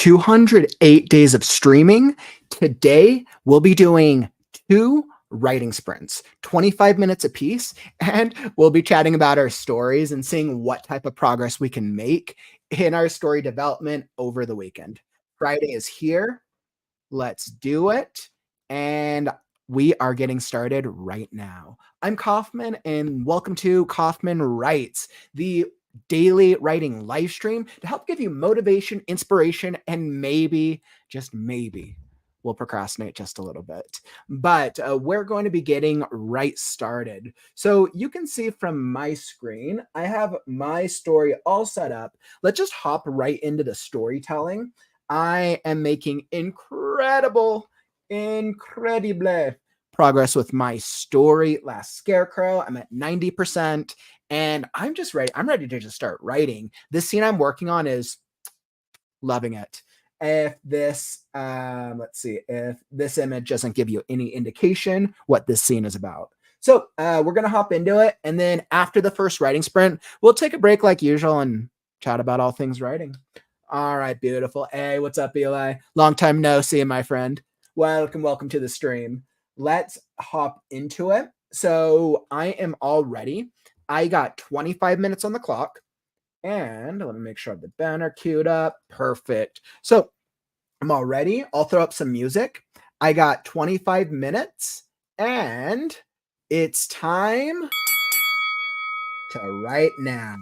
208 days of streaming. Today, we'll be doing 2 writing sprints, 25 minutes apiece, and we'll be chatting about our stories and seeing what type of progress we can make in our story development over the weekend. Friday is here. Let's do it. And we are getting started right now. I'm Kauffman, and welcome to Kauffman Writes, the daily writing live stream to help give you motivation, inspiration, and maybe, just maybe, we'll procrastinate just a little bit. But we're going to be getting right started. So you can see from my screen, I have my story all set up. Let's just hop right into the storytelling. I am making incredible progress with my story, Last Scarecrow. I'm at 90%, and I'm just ready. I'm ready to just start writing. This scene I'm working on is loving it. If this, let's see, if this image doesn't give you any indication what this scene is about. So we're going to hop into it. And then after the first writing sprint, we'll take a break like usual and chat about all things writing. All right, beautiful. Hey, what's up, Eli? Long time no see, my friend. Welcome to the stream. Let's hop into it. So I am all ready. I got 25 minutes on the clock. And let me make sure I have the banner queued up. Perfect. So I'm all ready. I'll throw up some music. I got 25 minutes, and it's time to write now.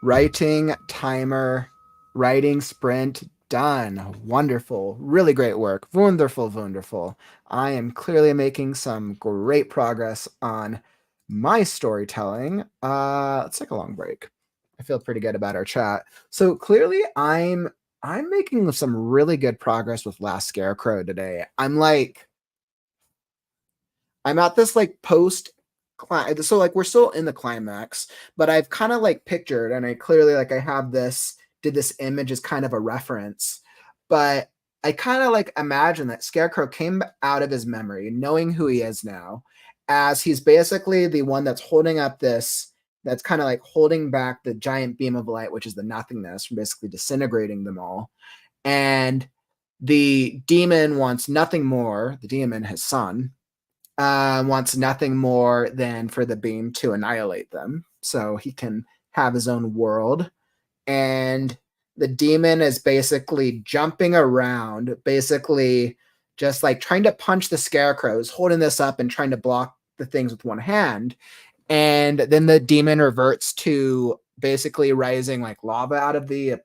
Writing timer, writing sprint done. Wonderful. Really great work. Wonderful, wonderful. I am clearly making some great progress on my storytelling. Let's take a long break. I feel pretty good about our chat. So clearly I'm making some really good progress with Last Scarecrow today. I'm at this like post so like we're still in the climax, but I've kind of like pictured and I clearly like I have this image as kind of a reference, but I kind of like imagine that Scarecrow came out of his memory knowing who he is now, as he's basically the one that's holding up this, that's kind of like holding back the giant beam of light, which is the nothingness, from basically disintegrating them all. And the demon wants nothing more, the demon, his son, wants nothing more than for the beam to annihilate them so he can have his own world. And the demon is basically jumping around, basically just like trying to punch the scarecrows, holding this up and trying to block the things with one hand. And then the demon reverts to basically rising like lava out of the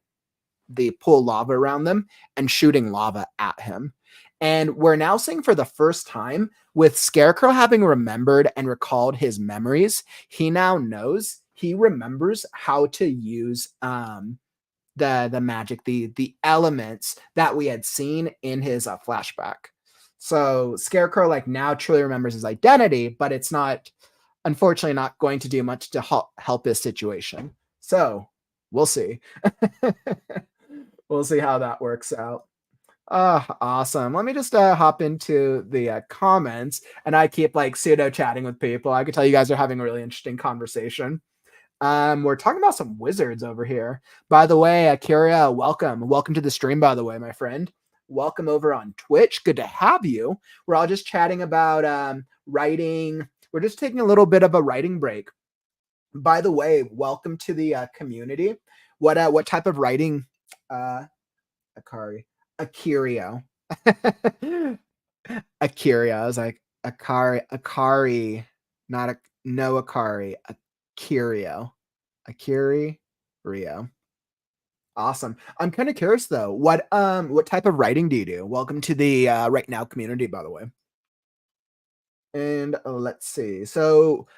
pool lava around them and shooting lava at him. And we're now seeing for the first time, with Scarecrow having remembered and recalled his memories, he now knows, he remembers how to use the magic, the elements that we had seen in his flashback. So Scarecrow like now truly remembers his identity, but it's not, unfortunately, not going to do much to help his situation. So we'll see. We'll see how that works out. Awesome. Let me just hop into the comments, and I keep like pseudo chatting with people. I can tell you guys are having a really interesting conversation. We're talking about some wizards over here. By the way, Akira, welcome. Welcome to the stream, by the way, my friend. Welcome over on Twitch. Good to have you. We're all just chatting about writing. We're just taking a little bit of a writing break. By the way, welcome to the community. What type of writing Akari. Akirio. Akirio. I was like, Akari, not a no Akari. Akirio. Akiri Rio. Awesome. I'm kind of curious though. What type of writing do you do? Welcome to the right now community, by the way. And let's see. So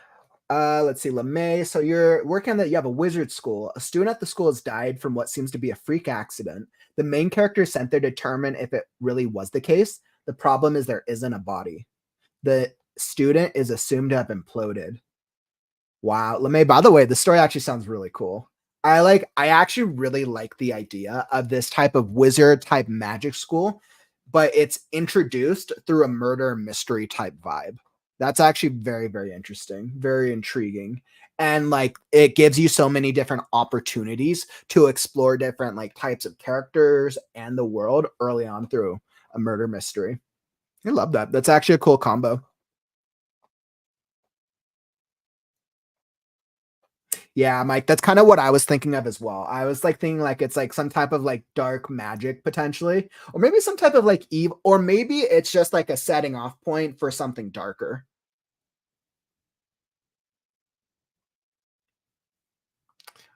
let's see, LeMay. So you're working on that. You have a wizard school. A student at the school has died from what seems to be a freak accident. The main character is sent there to determine if it really was the case. The problem is there isn't a body. The student is assumed to have imploded. Wow, LeMay. By the way, the story actually sounds really cool. I actually really like the idea of this type of wizard type magic school, but it's introduced through a murder mystery type vibe. That's actually very, very interesting, very intriguing. And like it gives you so many different opportunities to explore different like types of characters and the world early on through a murder mystery. I love that. That's actually a cool combo. Yeah, Mike, that's kind of what I was thinking of as well. I was like thinking like it's like some type of like dark magic potentially, or maybe some type of like evil, or maybe it's just like a setting off point for something darker.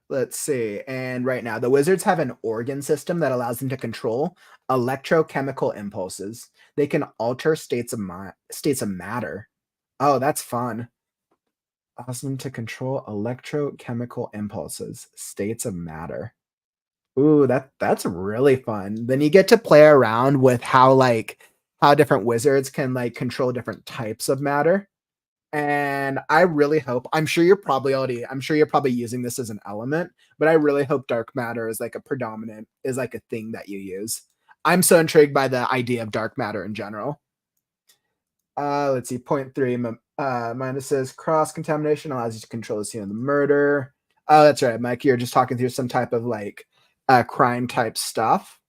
Let's see. And right now, the wizards have an organ system that allows them to control electrochemical impulses. They can alter states of matter. Oh, that's fun. Allows them to control electrochemical impulses, states of matter. Ooh, that's really fun. Then you get to play around with how different wizards can like control different types of matter. And I really hope, I'm sure you're probably using this as an element, but I really hope dark matter is like is like a thing that you use. I'm so intrigued by the idea of dark matter in general. Let's see, point three, minuses, cross contamination allows you to control the scene of the murder. Oh, that's right, Mike. You're just talking through some type of like crime type stuff.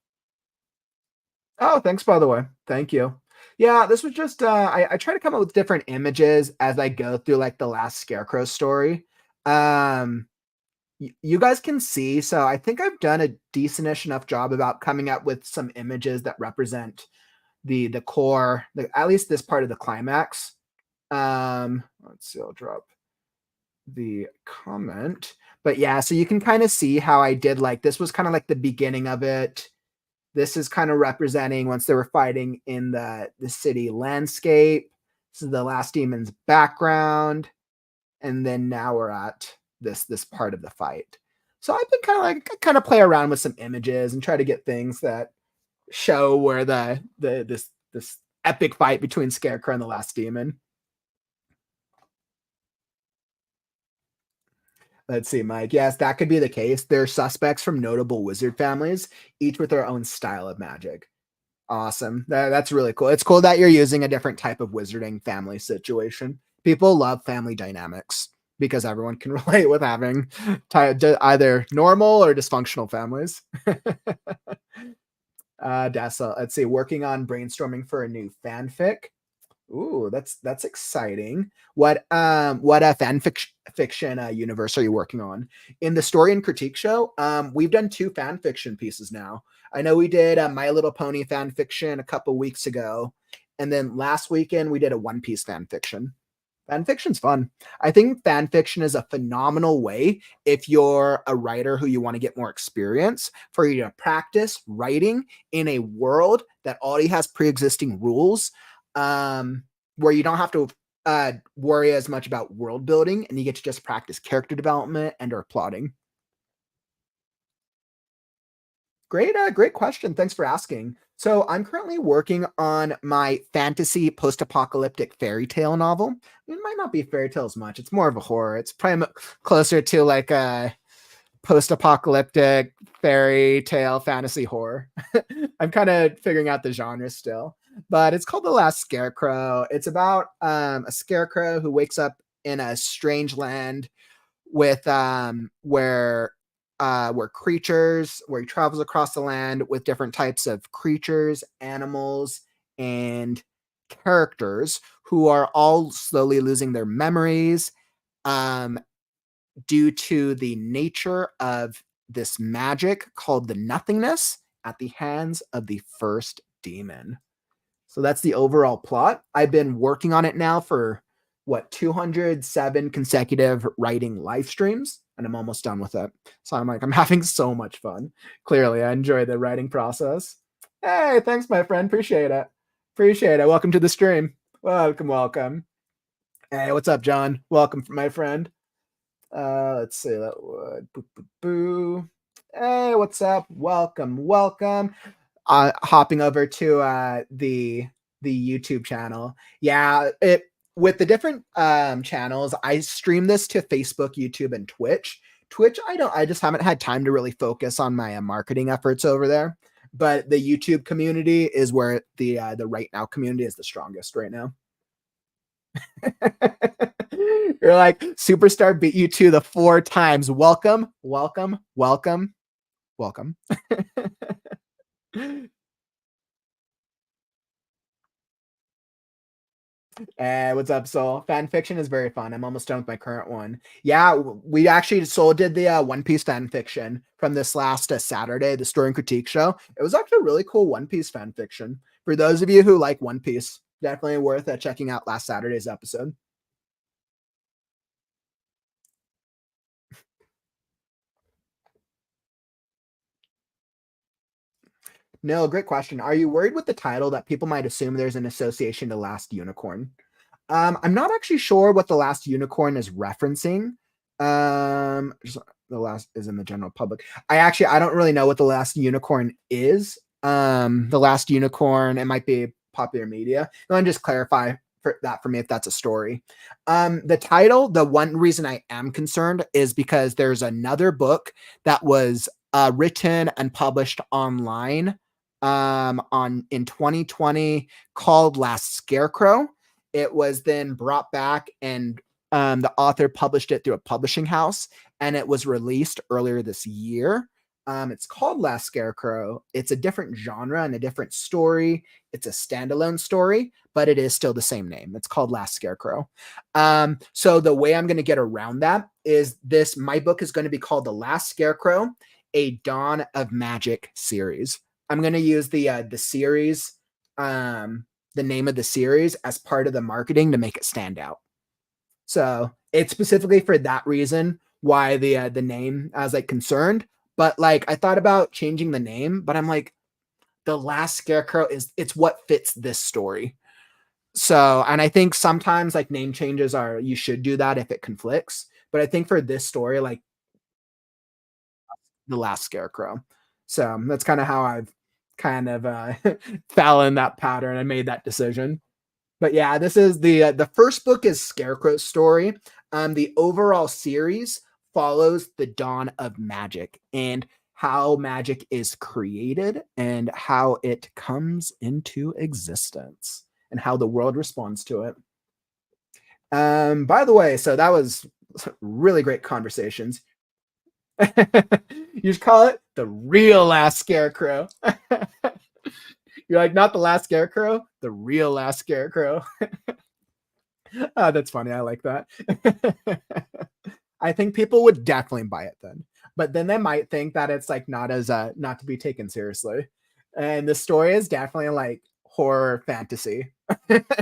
Oh, thanks by the way. Thank you. Yeah, this was just I try to come up with different images as I go through like the last Scarecrow story. Um you guys can see, so I think I've done a decentish enough job about coming up with some images that represent the core, at least this part of the climax. Let's see, I'll drop the comment. But yeah, so you can kind of see how I did like this was kind of like the beginning of it. This is kind of representing once they were fighting in the city landscape. This is the last demon's background, and then now we're at this part of the fight. So I've been kind of play around with some images and try to get things that show where this epic fight between Scarecrow and the last demon. Let's see, Mike. Yes, that could be the case. They're suspects from notable wizard families, each with their own style of magic. Awesome. That's really cool. It's cool that you're using a different type of wizarding family situation. People love family dynamics because everyone can relate with having either normal or dysfunctional families. Dessa, let's see, working on brainstorming for a new fanfic. Ooh, that's exciting. What a fiction universe are you working on? In the story and critique show, we've done 2 fan fiction pieces now. I know we did a My Little Pony fan fiction a couple weeks ago, and then last weekend we did a One Piece fan fiction. Fan fiction's fun. I think fan fiction is a phenomenal way if you're a writer who you want to get more experience for you to practice writing in a world that already has pre-existing rules, where you don't have to worry as much about world building and you get to just practice character development and or plotting. Great question. Thanks for asking. So I'm currently working on my fantasy post-apocalyptic fairy tale novel. It might not be fairy tale as much. It's more of a horror. It's probably closer to like a post-apocalyptic fairy tale fantasy horror. I'm kind of figuring out the genre still, but it's called The Last Scarecrow. It's about a scarecrow who wakes up in a strange land with where he travels across the land with different types of creatures, animals, and characters who are all slowly losing their memories um, due to the nature of this magic called the nothingness at the hands of the first demon. So that's the overall plot. I've been working on it now for 207 consecutive writing live streams, and I'm almost done with it. So I'm having so much fun. Clearly, I enjoy the writing process. Hey, thanks, my friend. Appreciate it. Appreciate it. Welcome to the stream. Welcome. Hey, what's up, John? Welcome, my friend. Let's see that would boo, boo, boo. Hey, what's up? Welcome. Hopping over to the YouTube channel. Yeah, it with the different channels, I stream this to Facebook, YouTube, and Twitch. Twitch, I just haven't had time to really focus on my marketing efforts over there. But the YouTube community is where the Right Now community is the strongest right now. You're like, Superstar beat you to the 4 times. Welcome. What's up, Soul? Fan fiction is very fun. I'm almost done with my current one. Yeah, we actually Soul did the One Piece fan fiction from this last Saturday, the story and critique show. It was actually a really cool One Piece fan fiction. For those of you who like One Piece, definitely worth checking out last Saturday's episode. No, great question. Are you worried with the title that people might assume there's an association to Last Unicorn? I'm not actually sure what the Last Unicorn is referencing. The last is in the general public. I don't really know what the Last Unicorn is. The Last Unicorn, it might be popular media. Let me just clarify for me if that's a story. The title, the one reason I am concerned is because there's another book that was written and published online on in 2020 called Last Scarecrow. It was then brought back and the author published it through a publishing house, and it was released earlier this year. It's called Last Scarecrow. It's a different genre and a different story. It's a standalone story, but it is still the same name. It's called Last Scarecrow. So the way I'm going to get around that is my book is going to be called The Last Scarecrow, a Dawn of Magic series. I'm going to use the series, the name of the series as part of the marketing to make it stand out. So it's specifically for that reason why the name I was like concerned. But like I thought about changing the name, but I'm like, the Last Scarecrow it's what fits this story. So, and I think sometimes like name changes are you should do that if it conflicts. But I think for this story, like the Last Scarecrow. So that's kind of how I've kind of fell in that pattern and made that decision. But yeah, this is the first book is Scarecrow's story. The overall series follows the dawn of magic and how magic is created and how it comes into existence and how the world responds to it. By the way, so that was really great conversations. You just call it the real Last Scarecrow. You're like, not the Last Scarecrow, the real Last Scarecrow. Oh, that's funny. I like that. I think people would definitely buy it then, but then they might think that it's like not as not to be taken seriously. And the story is definitely like horror fantasy.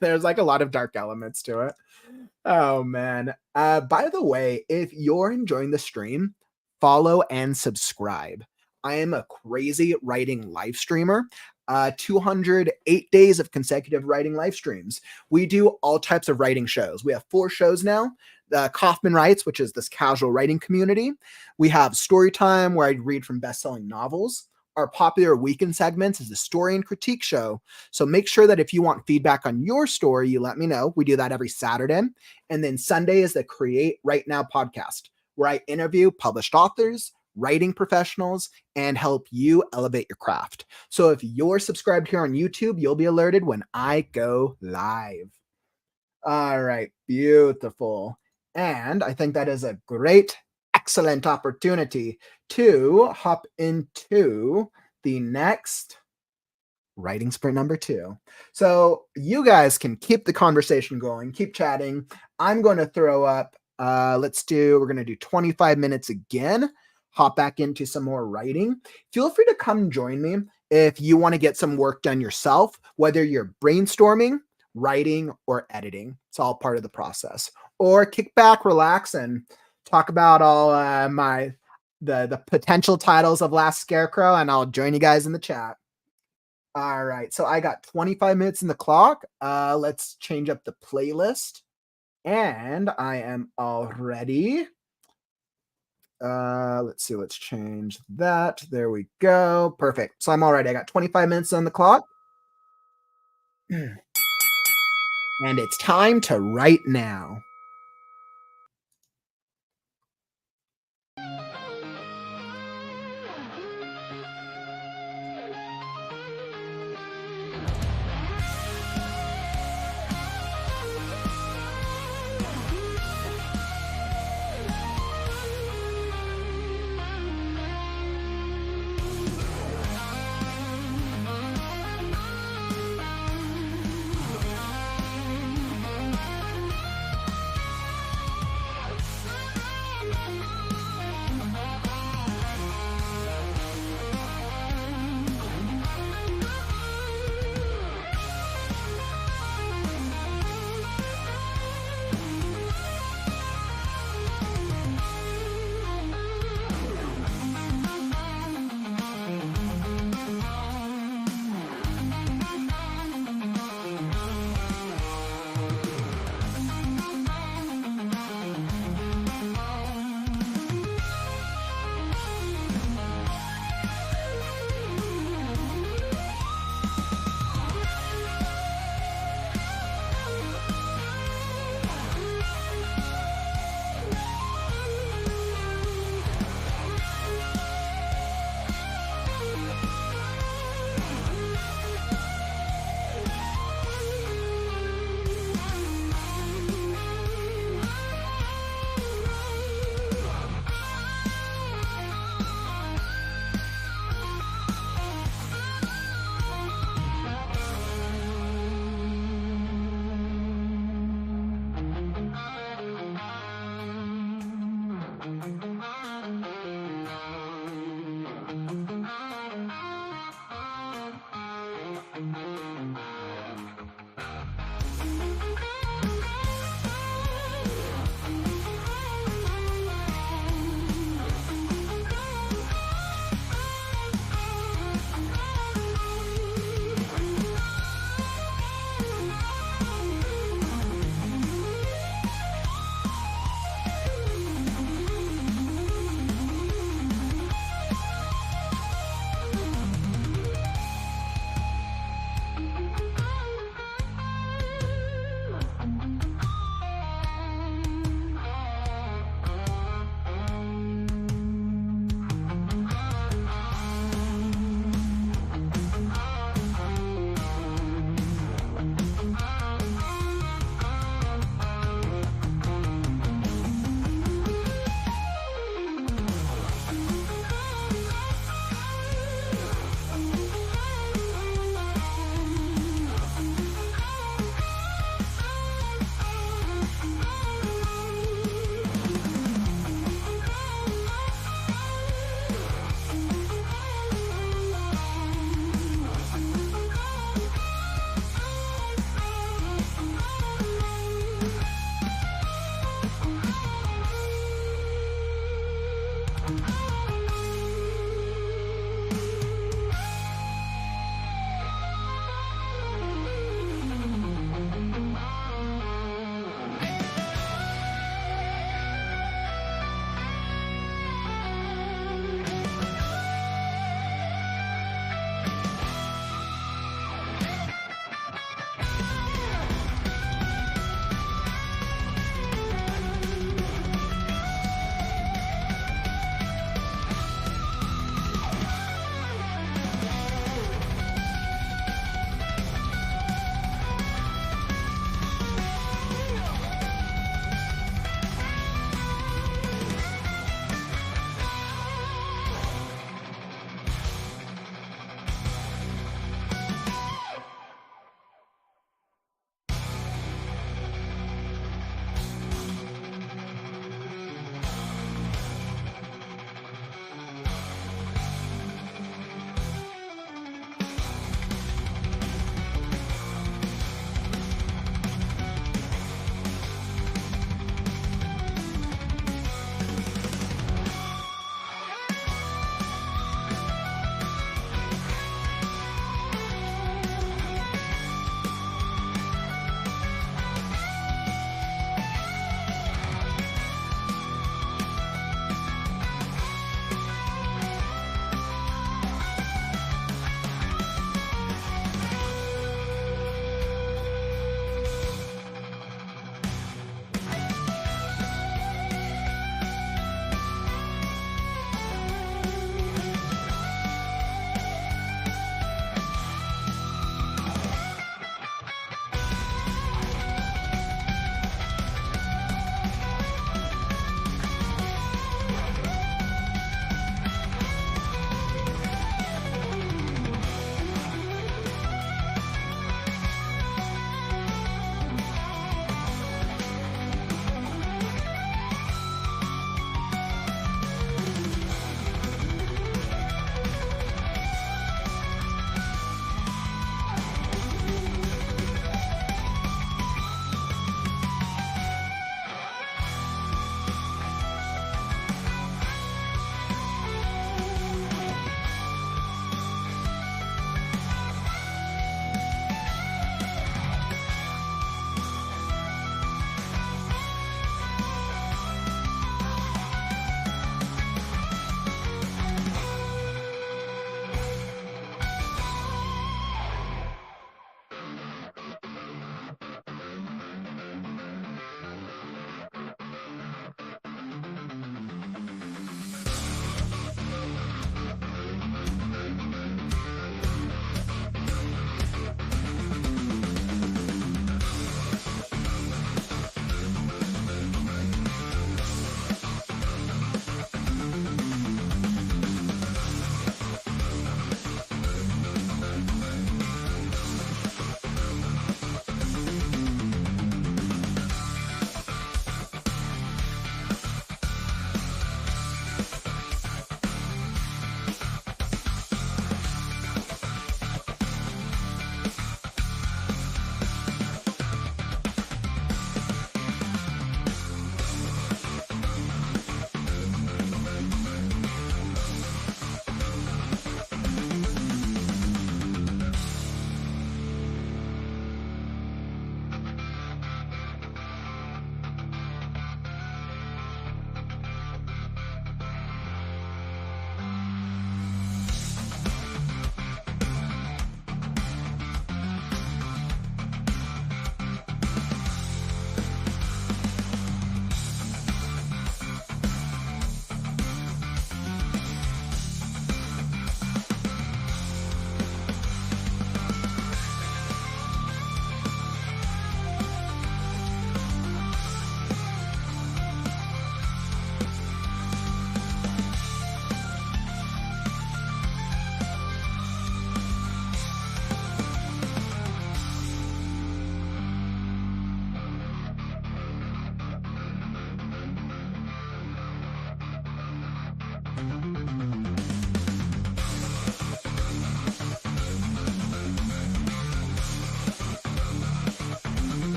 There's like a lot of dark elements to it. Oh man. By the way, if you're enjoying the stream, follow and subscribe. I am a crazy writing live streamer. 208 days of consecutive writing live streams. We do all types of writing shows. We have 4 shows now. Kauffman Writes, which is this casual writing community. We have Story Time, where I read from best-selling novels. Our popular weekend segments is the Story and Critique Show. So make sure that if you want feedback on your story, you let me know. We do that every Saturday. And then Sunday is the Create Right Now podcast, where I interview published authors, writing professionals, and help you elevate your craft. So if you're subscribed here on YouTube, you'll be alerted when I go live. All right, beautiful. And I think that is a great, excellent opportunity to hop into the next writing sprint number 2. So you guys can keep the conversation going, keep chatting. I'm going to throw up, we're going to do 25 minutes again. Hop back into some more writing. Feel free to come join me if you want to get some work done yourself, whether you're brainstorming, writing, or editing. It's all part of the process. Or kick back, relax, and talk about all the potential titles of Last Scarecrow, and I'll join you guys in the chat. All right, so I got 25 minutes in the clock. Let's change up the playlist, and I am all ready. Let's see, let's change that. There we go. Perfect. So I'm all ready. I got 25 minutes on the clock. And it's time to write now.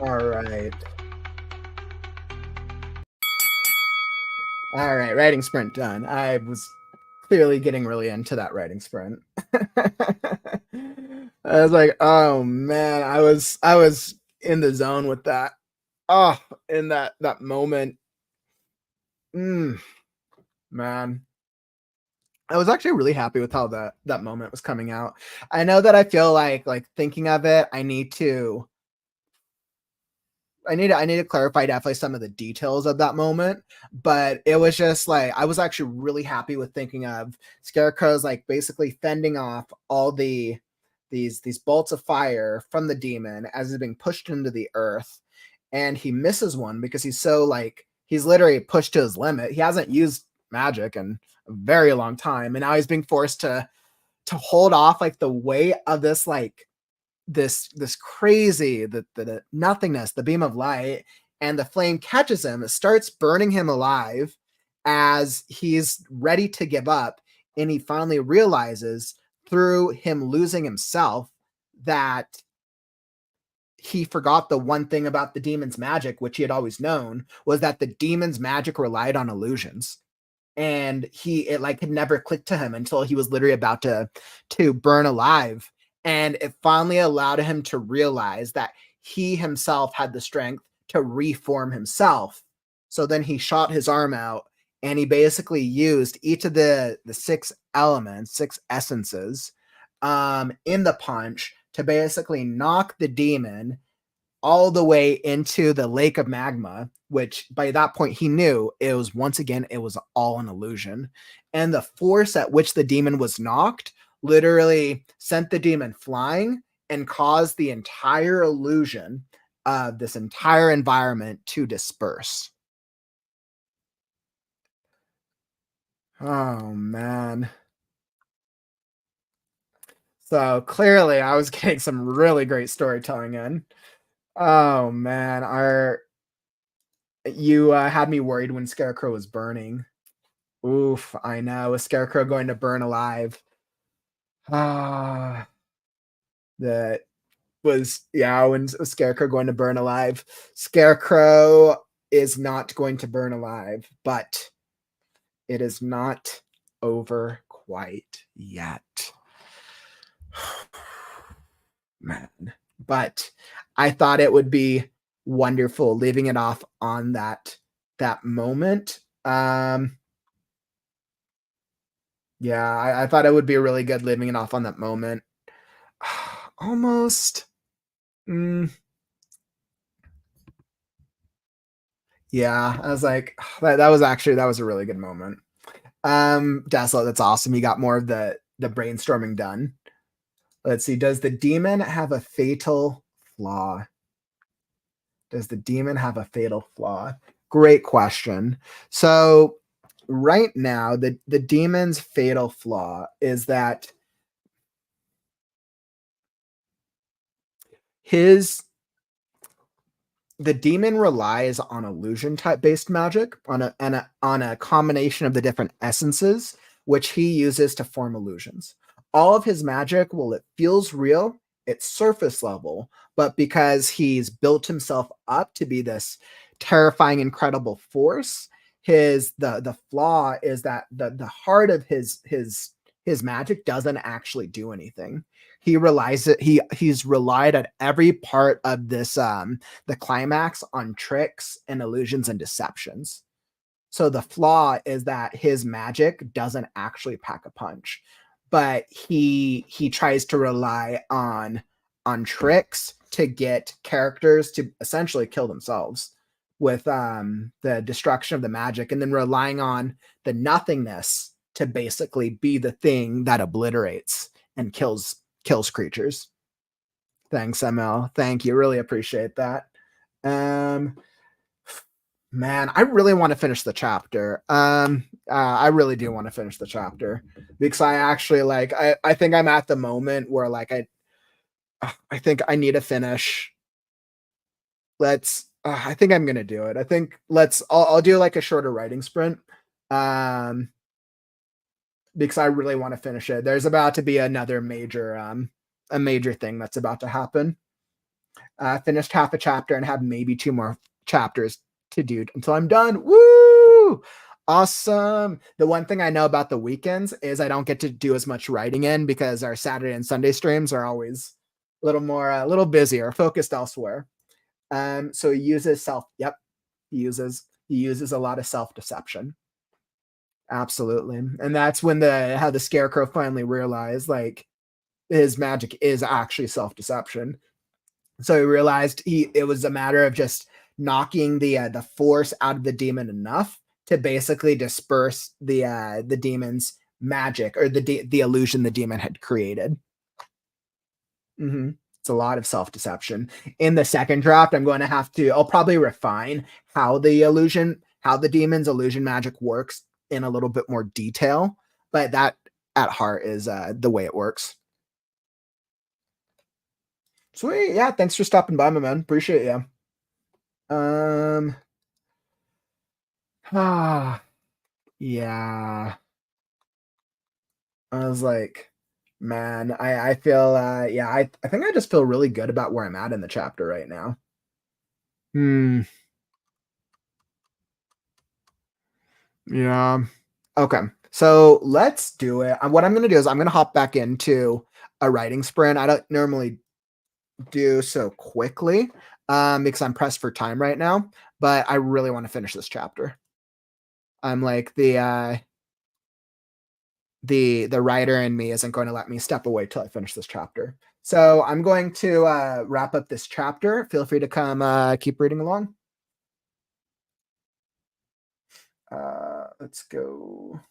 All right. All right, writing sprint done. I was clearly getting really into that writing sprint. I was like, oh man, I was in the zone with that. Oh, in that moment. Mm, man. I was actually really happy with how that moment was coming out. I know that I feel like thinking of it, I need to clarify definitely some of the details of that moment, but it was just like I was actually really happy with thinking of Scarecrow's like basically fending off all these bolts of fire from the demon as he's being pushed into the earth, and he misses one because he's so like he's literally pushed to his limit. He hasn't used magic in a very long time, and now he's being forced to hold off like the weight of this like this crazy the nothingness, the beam of light, and the flame catches him. It starts burning him alive as he's ready to give up, and he finally realizes through him losing himself that he forgot the one thing about the demon's magic, which he had always known, was that the demon's magic relied on illusions, and it like had never clicked to him until he was literally about to burn alive, and it finally allowed him to realize that he himself had the strength to reform himself. So then he shot his arm out, and he basically used each of the six elements, six essences, in the punch to basically knock the demon all the way into the lake of magma, which by that point he knew it was once again, it was all an illusion. And the force at which the demon was knocked literally sent the demon flying and caused the entire illusion of this entire environment to disperse. Oh man. So clearly I was getting some really great storytelling in. Oh man, our you had me worried when Scarecrow was burning. Oof, I know. A scarecrow going to burn alive. Ah, that was yeah, when a scarecrow going to burn alive. Scarecrow is not going to burn alive, but it is not over quite yet. Man. But I thought it would be wonderful leaving it off on that moment. Yeah, I thought it would be really good leaving it off on that moment. Almost. Mm, yeah, I was like, that was a really good moment. Desolate, that's awesome. You got more of the brainstorming done. Let's see. Does the demon have a fatal flaw? Does the demon have a fatal flaw? Great question. So right now, the demon's fatal flaw is that his the demon relies on illusion type based magic on a combination of the different essences which he uses to form illusions. All of his magic, well, it feels real, it's surface level, but because he's built himself up to be this terrifying, incredible force, the flaw is that the heart of his magic doesn't actually do anything. He's relied at every part of this the climax on tricks and illusions and deceptions. So the flaw is that his magic doesn't actually pack a punch, but he tries to rely on tricks to get characters to essentially kill themselves with the destruction of the magic, and then relying on the nothingness to basically be the thing that obliterates and kills creatures. Thanks, ML. Thank you. Really appreciate that. Um, Man, I really want to finish the chapter. I really do want to finish the chapter because I actually I think I'm at the moment where like I think I need to finish. Let's I think I'm gonna do it. I think I'll do like a shorter writing sprint. Um because I really want to finish it. There's about to be another major a major thing that's about to happen. Finished half a chapter and have maybe 2 more chapters to do until I'm done. Woo! Awesome. The one thing I know about the weekends is I don't get to do as much writing in because our Saturday and Sunday streams are always a little more, a little busier, focused elsewhere. So he uses yep, he uses a lot of self-deception. Absolutely. And that's when how the scarecrow finally realized like his magic is actually self-deception. So he realized it was a matter of just knocking the force out of the demon enough to basically disperse the demon's magic or the illusion the demon had created. Mm-hmm. It's a lot of self-deception. In the second draft, I'll probably refine how the demon's illusion magic works in a little bit more detail, but that at heart is the way it works. Sweet. Yeah, thanks for stopping by, my man. Appreciate you. Yeah. I was like, man, I feel yeah, I think I just feel really good about where I'm at in the chapter right now. Hmm. Yeah. Okay. So let's do it. What I'm gonna do is I'm gonna hop back into a writing sprint. I don't normally do so quickly, because I'm pressed for time right now, but I really want to finish this chapter. I'm like the writer in me isn't going to let me step away till I finish this chapter. So I'm going to wrap up this chapter. Feel free to come keep reading along. Let's go.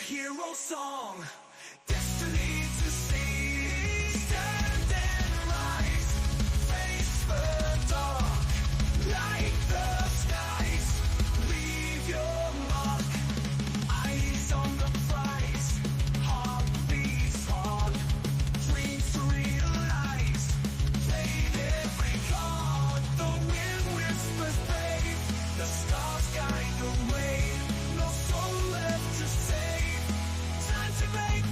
hero song, destiny to see. Stand and rise, face the dark, light the skies, leave your mark. Eyes on the prize, heart beats hard, dreams to realize, played every card. The wind whispers brave, the stars guide the way, no soul left to save. Time to make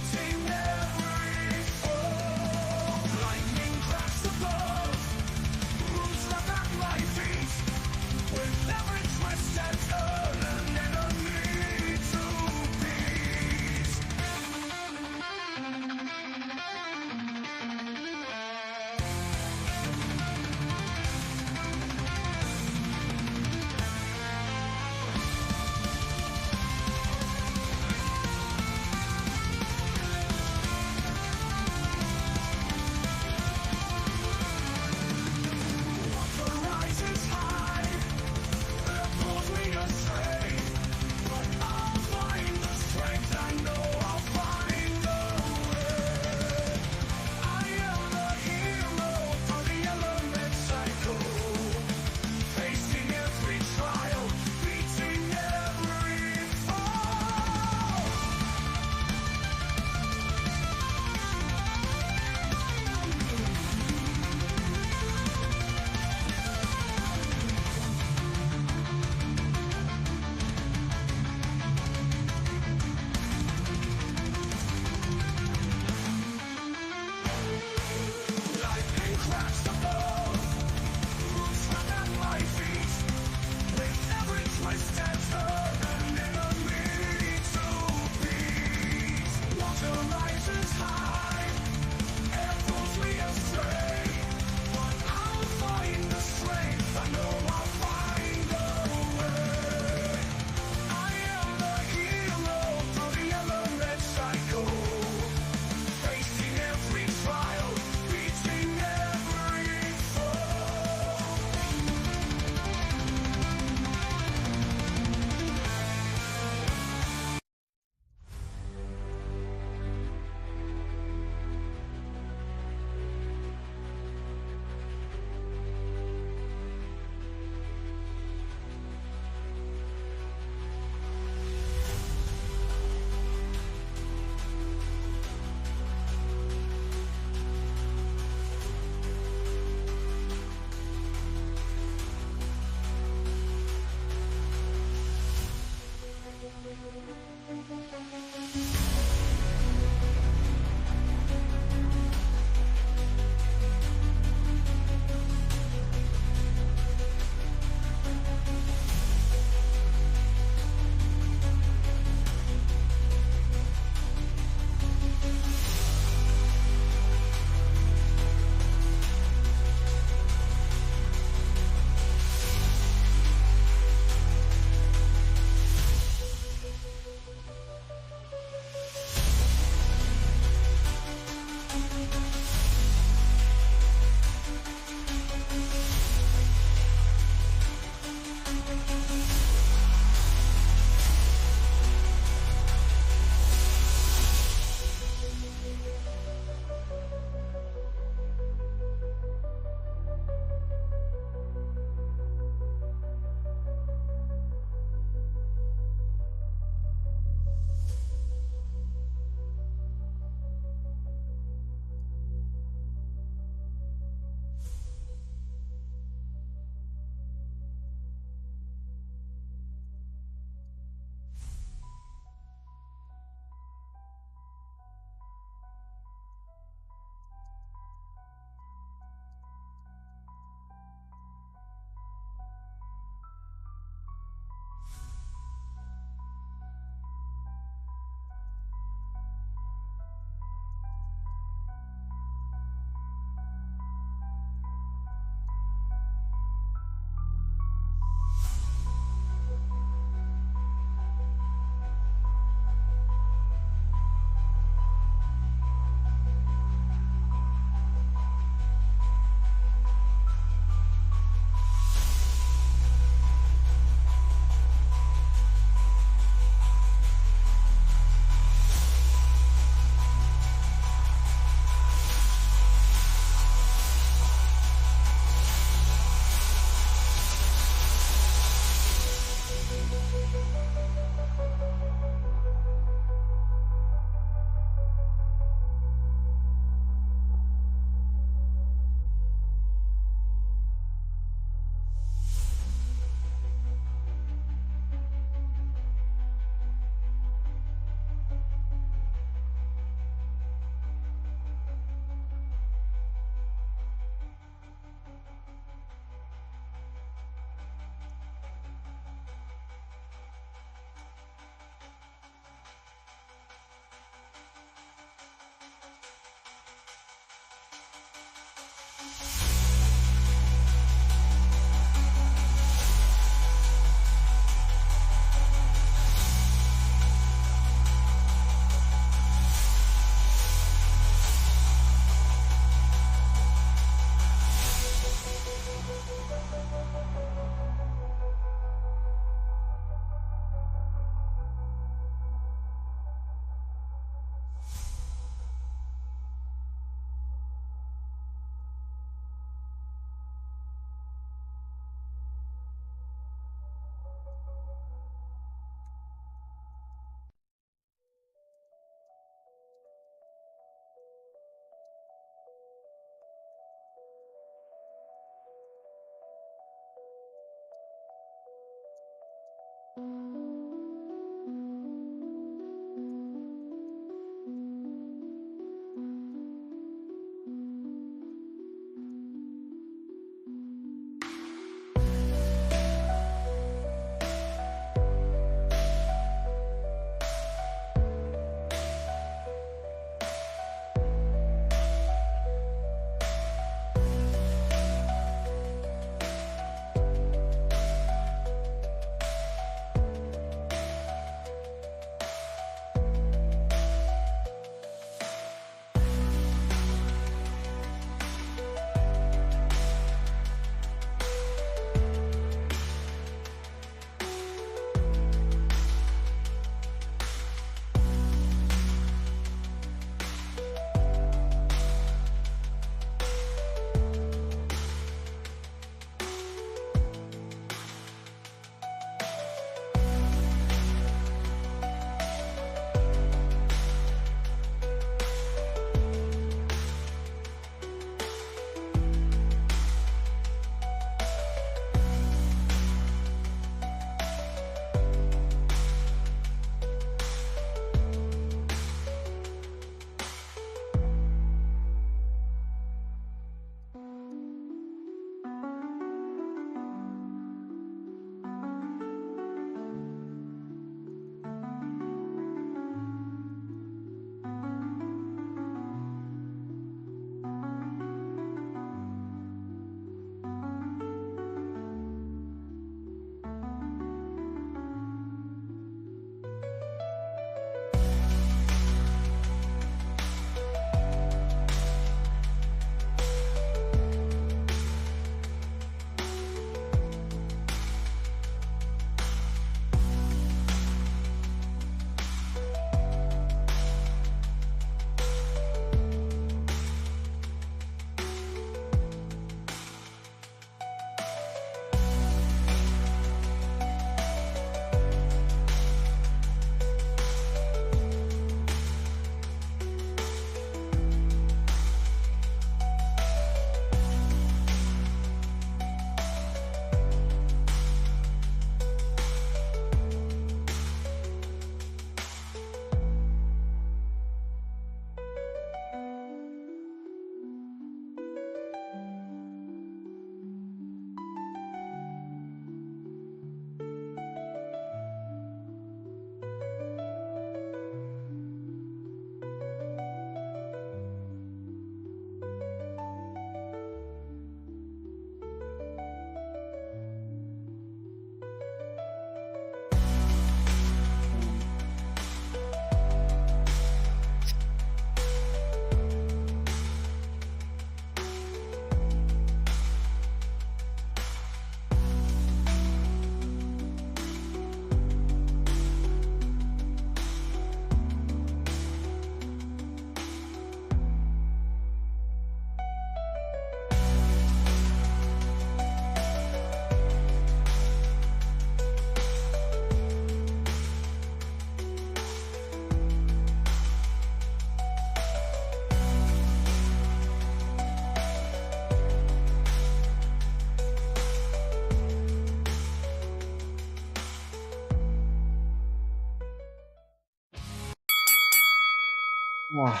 Ah,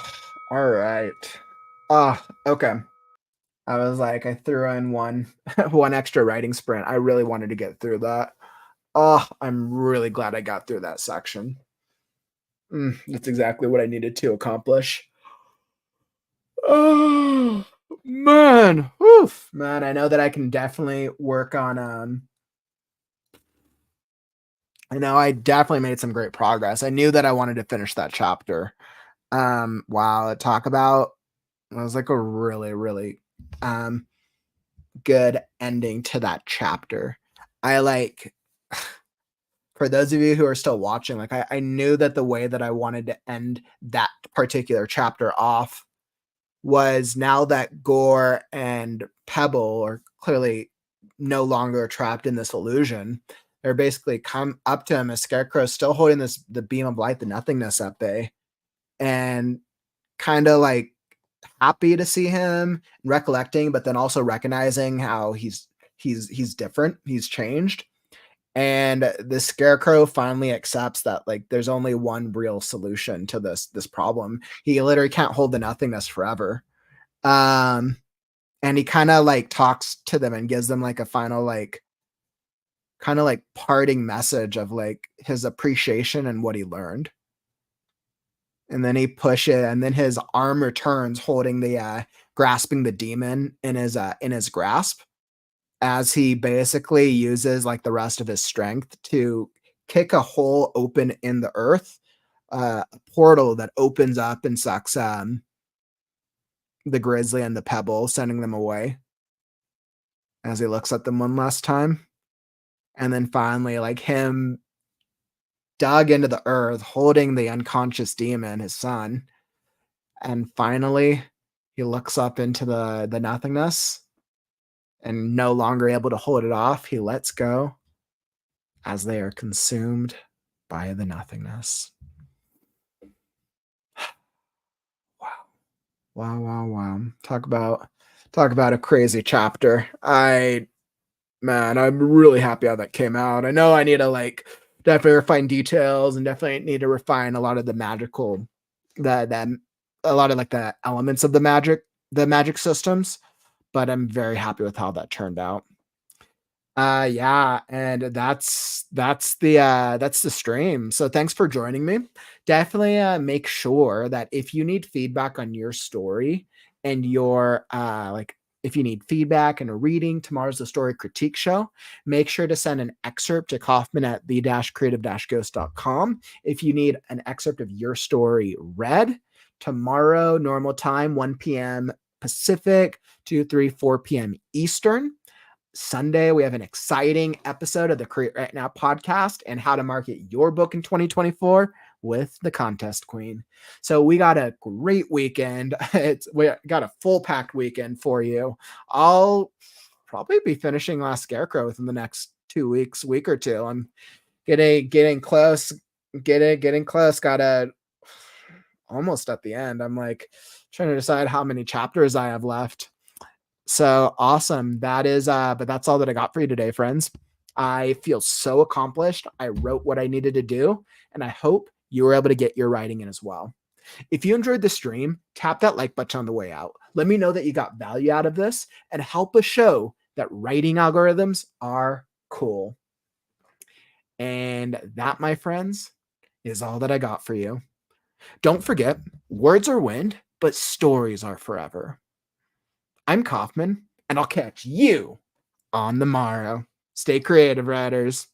all right. Okay. I was like, I threw in one one extra writing sprint. I really wanted to get through that. Oh, I'm really glad I got through that section. That's exactly what I needed to accomplish. Oh man, oof, man. I know that I can definitely work on. I know I definitely made some great progress. I knew that I wanted to finish that chapter. Wow, talk about it was like a really um good ending to that chapter. I like for those of you who are still watching, like I knew that the way that I wanted to end that particular chapter off was now that Gore and Pebble are clearly no longer trapped in this illusion. They're basically come up to him as Scarecrow still holding the beam of light, the nothingness at bay, and kind of like happy to see him, recollecting, but then also recognizing how he's different, he's changed. And the scarecrow finally accepts that like there's only one real solution to this problem. He literally can't hold the nothingness forever. Um, and he kind of like talks to them and gives them like a final like kind of like parting message of like his appreciation and what he learned. And then he pushes, and then his arm returns holding the grasping the demon in his grasp, as he basically uses like the rest of his strength to kick a hole open in the earth, a portal that opens up and sucks the grizzly and the pebble, sending them away as he looks at them one last time. And then finally, like him dug into the earth, holding the unconscious demon, his son. And finally, he looks up into the nothingness and no longer able to hold it off, he lets go as they are consumed by the nothingness. Wow. Wow, wow, wow. Talk about a crazy chapter. I'm really happy how that came out. I know I need to like definitely refine details and definitely need to refine a lot of the magical the a lot of like the elements of the magic systems, but I'm very happy with how that turned out. Yeah, and that's the stream. So thanks for joining me. Definitely make sure that if you need feedback on your story and your like if you need feedback and a reading, tomorrow's the story critique show. Make sure to send an excerpt to Kauffman at the-creative-ghost.com. If you need an excerpt of your story read, tomorrow, normal time, 1 p.m. Pacific, 2, 3, 4 p.m. Eastern. Sunday, we have an exciting episode of the Create Right Now podcast and how to market your book in 2024 with the contest queen. So we got a great weekend. We got a full packed weekend for you. I'll probably be finishing Last Scarecrow within the next 2 weeks, week or two. I'm getting close, getting close. Got almost at the end. I'm like trying to decide how many chapters I have left. So awesome. That is but that's all that I got for you today, friends. I feel so accomplished. I wrote what I needed to do, and I hope you were able to get your writing in as well. If you enjoyed the stream, tap that like button on the way out. Let me know that you got value out of this and help us show that writing algorithms are cool. And that, my friends, is all that I got for you. Don't forget, words are wind, but stories are forever. I'm Kauffman, and I'll catch you on the morrow. Stay creative, writers.